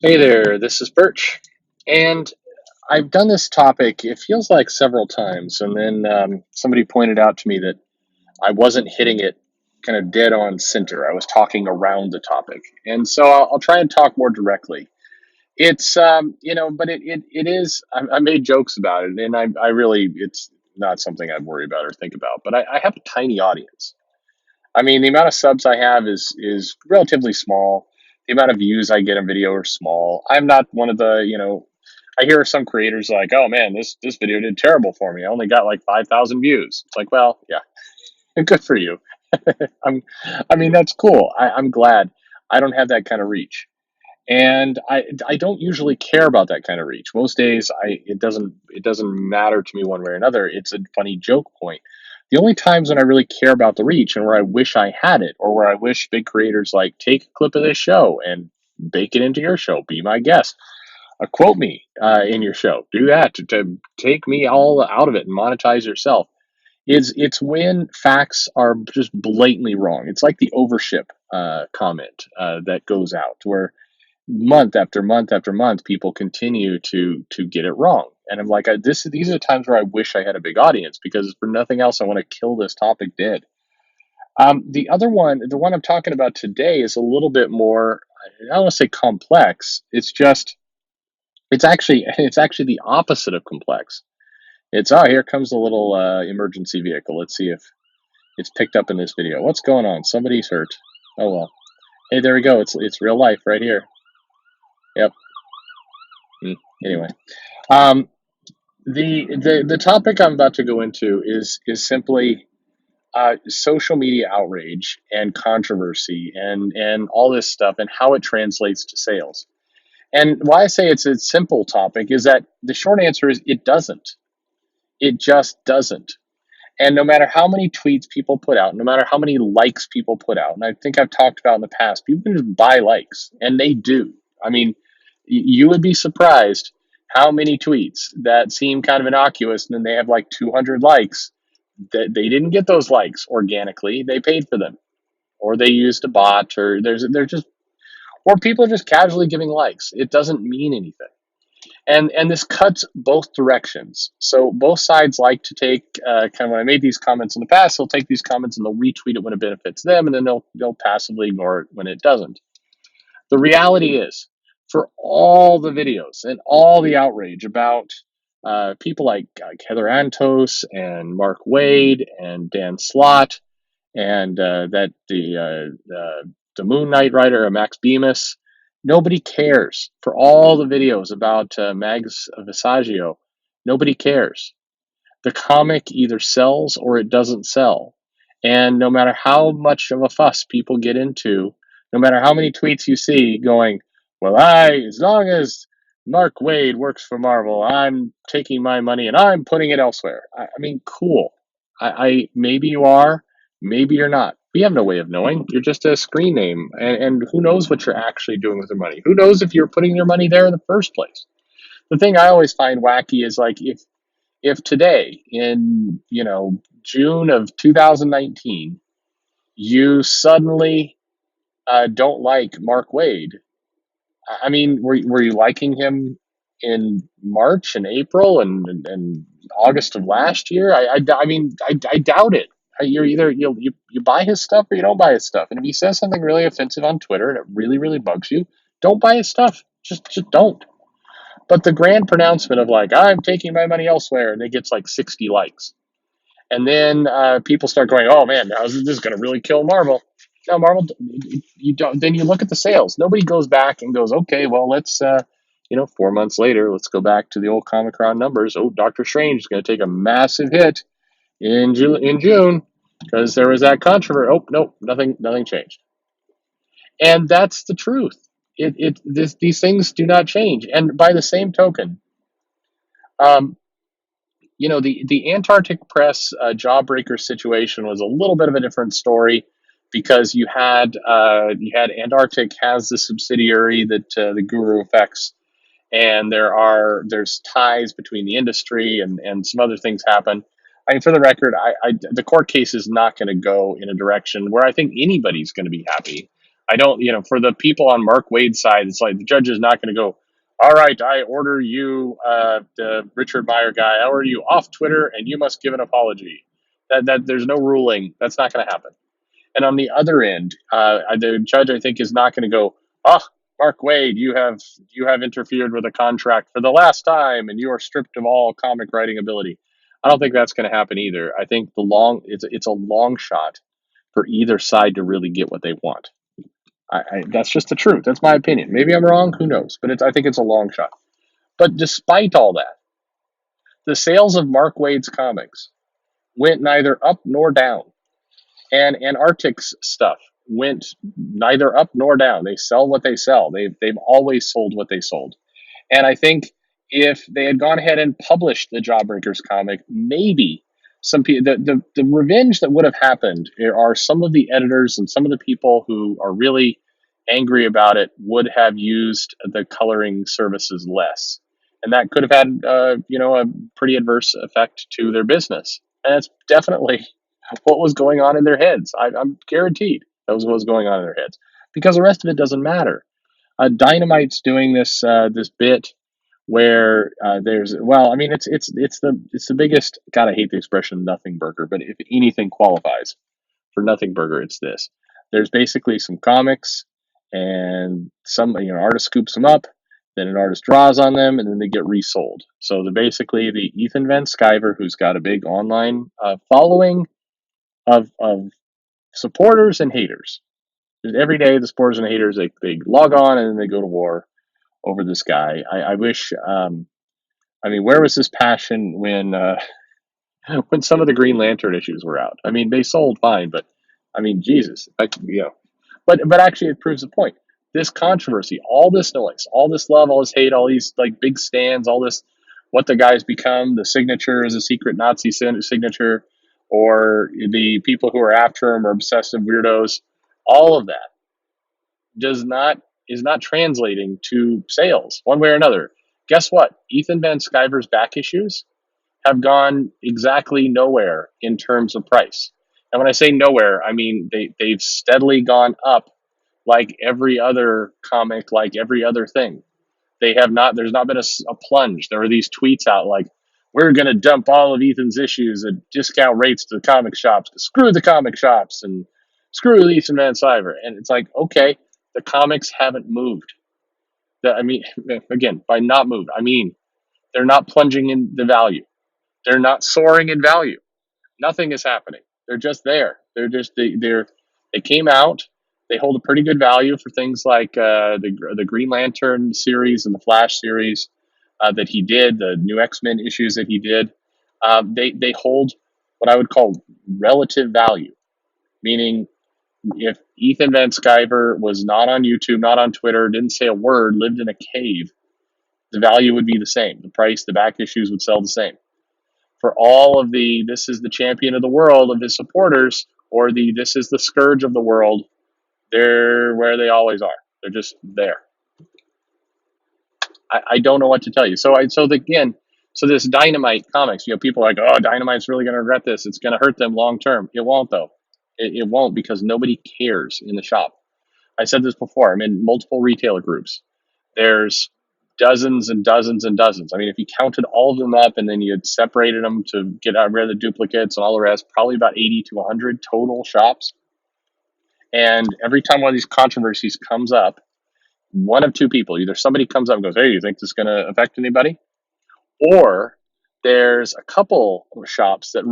Hey there, this is Perch. And I've done this topic, it feels like several times. And then somebody pointed out to me that I wasn't hitting it kind of dead on center. I was talking around the topic. And so I'll try and talk more directly. But it is, I made jokes about it. And I really, it's not something I'd worry about or think about. But I have a tiny audience. I mean, the amount of subs I have is relatively small. The amount of views I get on video are small. I'm not one of the, I hear some creators like, "Oh man, this video did terrible for me. I only got like 5,000 views." It's like, well, yeah, good for you. I'm, I mean, that's cool. I'm glad. I don't have that kind of reach, and I don't usually care about that kind of reach. Most days, it doesn't matter to me one way or another. It's a funny joke point. The only times when I really care about the reach and where I wish I had it, or where I wish big creators like take a clip of this show and bake it into your show, be my guest, quote me in your show, do that to take me all out of it and monetize yourself. It's when facts are just blatantly wrong. It's like the overship comment that goes out where month after month after month, people continue to get it wrong. And I'm like, these are the times where I wish I had a big audience because for nothing else, I want to kill this topic dead. The other one, the one I'm talking about today, is a little bit more. I don't want to say complex. It's actually the opposite of complex. It's here comes the little emergency vehicle. Let's see if it's picked up in this video. What's going on? Somebody's hurt. Oh well. Hey, there we go. It's real life right here. Yep. Anyway, um, the topic I'm about to go into is simply social media outrage and controversy and all this stuff and how it translates to sales. And why I say it's a simple topic is that the short answer is it doesn't. It just doesn't. And no matter how many tweets people put out, no matter how many likes people put out, and I think I've talked about in the past, people can just buy likes, and they do. I mean, you would be surprised how many tweets that seem kind of innocuous and then they have like 200 likes that they didn't get those likes organically. They paid for them, or they used a bot, or they're just, or people are just casually giving likes. It doesn't mean anything. And this cuts both directions. So both sides like to take kind of when I made these comments in the past, they'll take these comments and they'll retweet it when it benefits them, and then they'll passively ignore it when it doesn't. The reality is, for all the videos and all the outrage about people like Heather Antos and Mark Wade and Dan Slott and the Moon Knight writer Max Bemis. Nobody cares for all the videos about Mags Visaggio. Nobody cares. The comic either sells or it doesn't sell. And no matter how much of a fuss people get into, no matter how many tweets you see going, well, as long as Mark Wade works for Marvel, I'm taking my money and I'm putting it elsewhere. I mean, cool. Maybe you are, maybe you're not. We have no way of knowing. You're just a screen name, and who knows what you're actually doing with your money? Who knows if you're putting your money there in the first place? The thing I always find wacky is like if today in June of 2019 you suddenly don't like Mark Wade. I mean, were you liking him in March and April and August of last year? I mean, I doubt it. You're either you buy his stuff or you don't buy his stuff. And if he says something really offensive on Twitter and it really really bugs you, don't buy his stuff. Just don't. But the grand pronouncement of like I'm taking my money elsewhere and it gets like 60 likes, and then people start going, "Oh man, now this is going to really kill Marvel." No, Marvel, you don't. Then you look at the sales. Nobody goes back and goes, "Okay, well, let's 4 months later, let's go back to the old Comic-Con numbers." Oh, Doctor Strange is going to take a massive hit in June because there was that controversy. Oh no, nothing changed, and that's the truth. These things do not change. And by the same token, um, the Antarctic Press jawbreaker situation was a little bit of a different story because you had Antarctic has the subsidiary that the Guru affects, and there's ties between the industry and some other things happen. I mean, for the record, the court case is not going to go in a direction where I think anybody's going to be happy. I don't, for the people on Mark Wade's side, it's like the judge is not going to go, all right, I order you, the Richard Meyer guy, I order you off Twitter and you must give an apology. That there's no ruling. That's not going to happen. And on the other end, the judge, I think, is not going to go, oh, Mark Wade, you have interfered with a contract for the last time, and you are stripped of all comic writing ability. I don't think that's going to happen either. I think it's a long shot for either side to really get what they want. That's just the truth. That's my opinion. Maybe I'm wrong. Who knows? But I think it's a long shot. But despite all that, the sales of Mark Wade's comics went neither up nor down, and Antarctic's stuff went neither up nor down. They sell what they sell. They've always sold what they sold. And I think if they had gone ahead and published the Jawbreakers comic, maybe some people, the revenge that would have happened are some of the editors and some of the people who are really angry about it would have used the coloring services less. And that could have had, a pretty adverse effect to their business. And that's definitely what was going on in their heads. I'm guaranteed that was what was going on in their heads, because the rest of it doesn't matter. Dynamite's doing this bit where it's the biggest. God, I hate the expression "nothing burger," but if anything qualifies for nothing burger, it's this. There's basically some comics, and some artist scoops them up, then an artist draws on them, and then they get resold. So basically the Ethan Van Sciver, who's got a big online following of supporters and haters. Every day, the supporters and haters they log on and then they go to war over this guy. I wish. Where was his passion when when some of the Green Lantern issues were out? I mean, they sold fine, but Jesus, But actually, it proves the point. This controversy, all this noise, all this love, all this hate, all these like big stands, all this, what the guy's become, the signature is a secret Nazi signature, or the people who are after him are obsessive weirdos. All of that does not is not translating to sales one way or another. Guess what? Ethan Van Sciver's back issues have gone exactly nowhere in terms of price. And when I say nowhere, I mean they've steadily gone up like every other comic, like every other thing. They have not. There's not been a plunge. There are these tweets out like, "We're going to dump all of Ethan's issues at discount rates to the comic shops. Screw the comic shops and screw Ethan Van Sciver." And it's like, okay, the comics haven't moved. Again, by not moved, I mean they're not plunging in the value. They're not soaring in value. Nothing is happening. They're just there. They came out. They hold a pretty good value for things like the Green Lantern series and the Flash series that he did, the new X-Men issues that he did. They hold what I would call relative value, meaning if Ethan Van Sciver was not on YouTube, not on Twitter, didn't say a word, lived in a cave, the value would be the same. The price, the back issues would sell the same. For all of the "this is the champion of the world" of his supporters, or the "this is the scourge of the world," they're where they always are. They're just there. I don't know what to tell you. So this Dynamite comics, people are like, oh, Dynamite's really going to regret this. It's going to hurt them long term. It won't, though. It won't, because nobody cares in the shop. I said this before. I'm in multiple retailer groups. There's dozens and dozens and dozens. If you counted all of them up and then you had separated them to get rid of the duplicates and all the rest, probably about 80 to 100 total shops. And every time one of these controversies comes up, one of two people, either somebody comes up and goes, "Hey, you think this is going to affect anybody?" Or there's a couple of shops that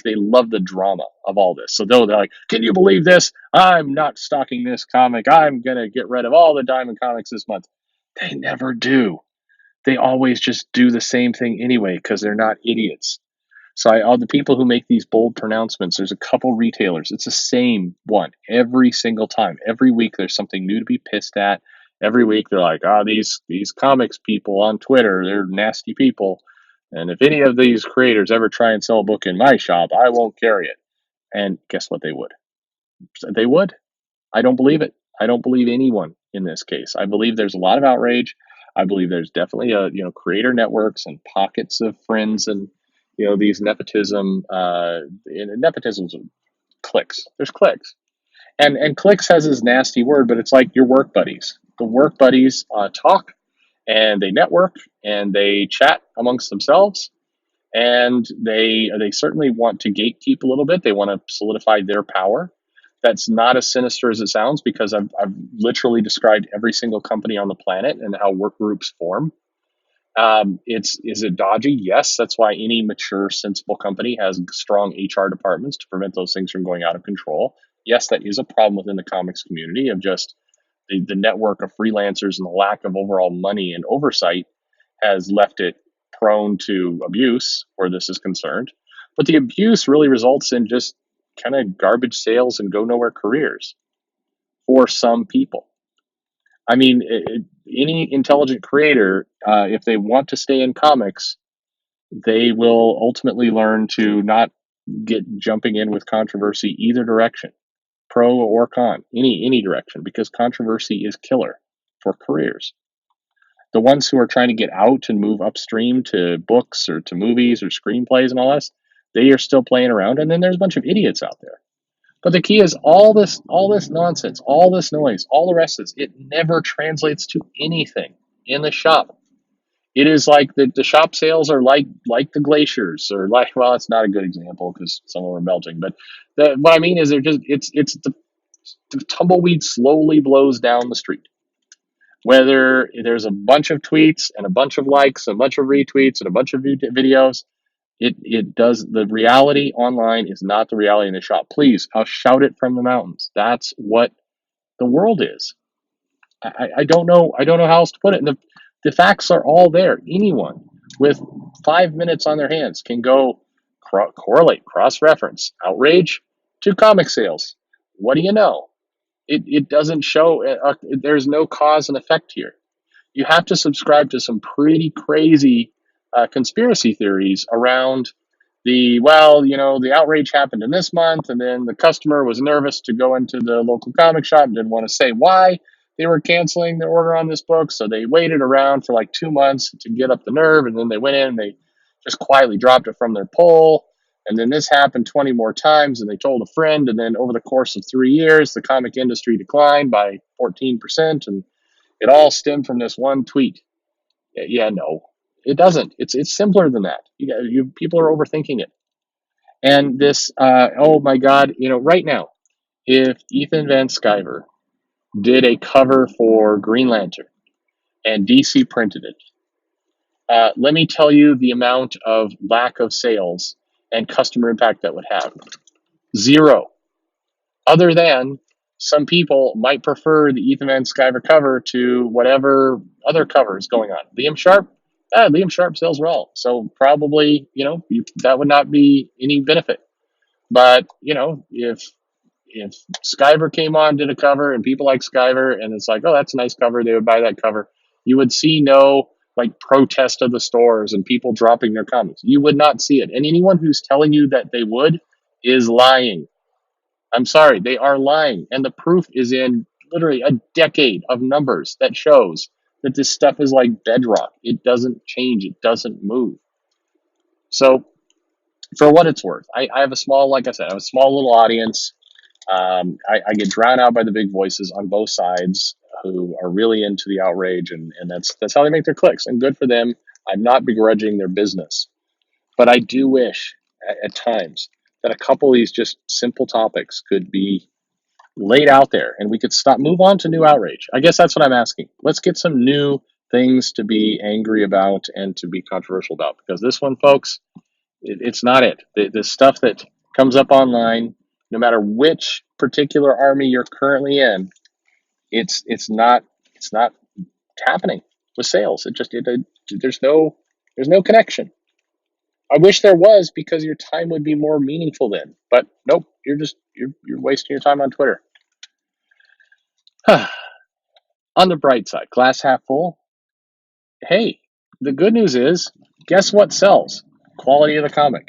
they love the drama of all this. So they're like, "Can you believe this? I'm not stocking this comic. I'm going to get rid of all the Diamond comics this month." They never do. They always just do the same thing anyway, because they're not idiots. So all the people who make these bold pronouncements, there's a couple retailers. It's the same one every single time. Every week there's something new to be pissed at. Every week they're like, these comics people on Twitter, they're nasty people. And if any of these creators ever try and sell a book in my shop, I won't carry it. And guess what? They would. They would. I don't believe it. I don't believe anyone in this case. I believe there's a lot of outrage. I believe there's definitely creator networks and pockets of friends and these nepotism. Nepotism's clicks. There's clicks, And clicks has this nasty word, but it's like your work buddies. The work buddies talk and they network and they chat amongst themselves, and they certainly want to gatekeep a little bit. They want to solidify their power. That's not as sinister as it sounds, because I've literally described every single company on the planet and how work groups form. Is it dodgy? Yes, that's why any mature, sensible company has strong HR departments to prevent those things from going out of control. Yes, that is a problem within the comics community of just the network of freelancers, and the lack of overall money and oversight has left it prone to abuse where this is concerned. But the abuse really results in just kind of garbage sales and go nowhere careers for some people. I mean, any intelligent creator, if they want to stay in comics, they will ultimately learn to not get jumping in with controversy either direction, pro or con, any direction, because controversy is killer for careers. The ones who are trying to get out and move upstream to books or to movies or screenplays and all this, they are still playing around. And then there's a bunch of idiots out there. But the key is all this nonsense, all this noise, all the rest of this, it never translates to anything in the shop. It is like the shop sales are like the glaciers, or like, well, it's not a good example because some of them are melting. But what I mean is they're just it's the tumbleweed slowly blows down the street. Whether there's a bunch of tweets and a bunch of likes, a bunch of retweets, and a bunch of videos, it does. The reality online is not the reality in the shop. Please, I'll shout it from the mountains. That's what the world is. I don't know. I don't know how else to put it. And the facts are all there. Anyone with 5 minutes on their hands can go correlate, cross-reference, outrage to comic sales. What do you know? It doesn't show. There's no cause and effect here. You have to subscribe to some pretty crazy conspiracy theories around the outrage happened in this month, and then the customer was nervous to go into the local comic shop and didn't want to say why they were canceling their order on this book, so they waited around for like 2 months to get up the nerve, and then they went in and they just quietly dropped it from their pole. And then this happened 20 more times, and they told a friend, and then over the course of 3 years, the comic industry declined by 14%, and it all stemmed from this one tweet. Yeah, no, it doesn't. It's simpler than that. People are overthinking it. And this, oh my God, right now, if Ethan Van Sciver did a cover for Green Lantern and DC printed it, let me tell you the amount of lack of sales and customer impact that would have. Zero. Other than some people might prefer the Ethan Van Sciver cover to whatever other cover is going on. Liam Sharp sells well, so probably that would not be any benefit. But if Sciver came on, did a cover, and people like Sciver, and it's like, oh, that's a nice cover, they would buy that cover. You would see no like protest of the stores and people dropping their comments. You would not see it. And anyone who's telling you that they would is lying. I'm sorry, they are lying. And the proof is in literally a decade of numbers that shows that this stuff is like bedrock. It doesn't change, it doesn't move. So, for what it's worth, I have a small, like I said, I have a small little audience. I get drowned out by the big voices on both sides who are really into the outrage, and that's how they make their clicks. And good for them. I'm not begrudging their business. But I do wish at times that a couple of these just simple topics could be laid out there and we could move on to new outrage. I guess that's what I'm asking. Let's get some new things to be angry about and to be controversial about, because this one, folks, it's not it. The stuff that comes up online, no matter which particular army you're currently in, it's not happening with sales. There's no connection. I wish there was, because your time would be more meaningful then. But nope, you're wasting your time on Twitter. On the bright side, glass half full. Hey, the good news is, guess what sells? Quality of the comic.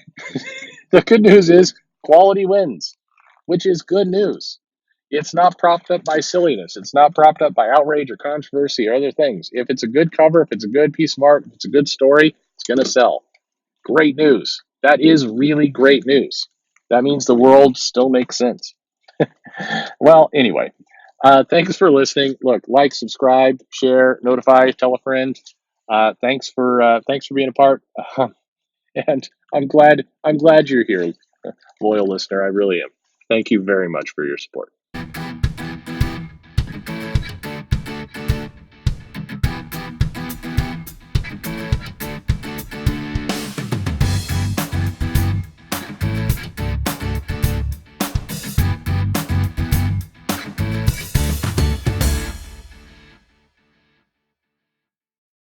The good news is quality wins, which is good news. It's not propped up by silliness. It's not propped up by outrage or controversy or other things. If it's a good cover, if it's a good piece of art, if it's a good story, it's going to sell. Great news. That is really great news. That means the world still makes sense. Well, anyway, thanks for listening. Look, like, subscribe, share, notify, tell a friend. Thanks for being a part. And I'm glad you're here, loyal listener. I really am. Thank you very much for your support.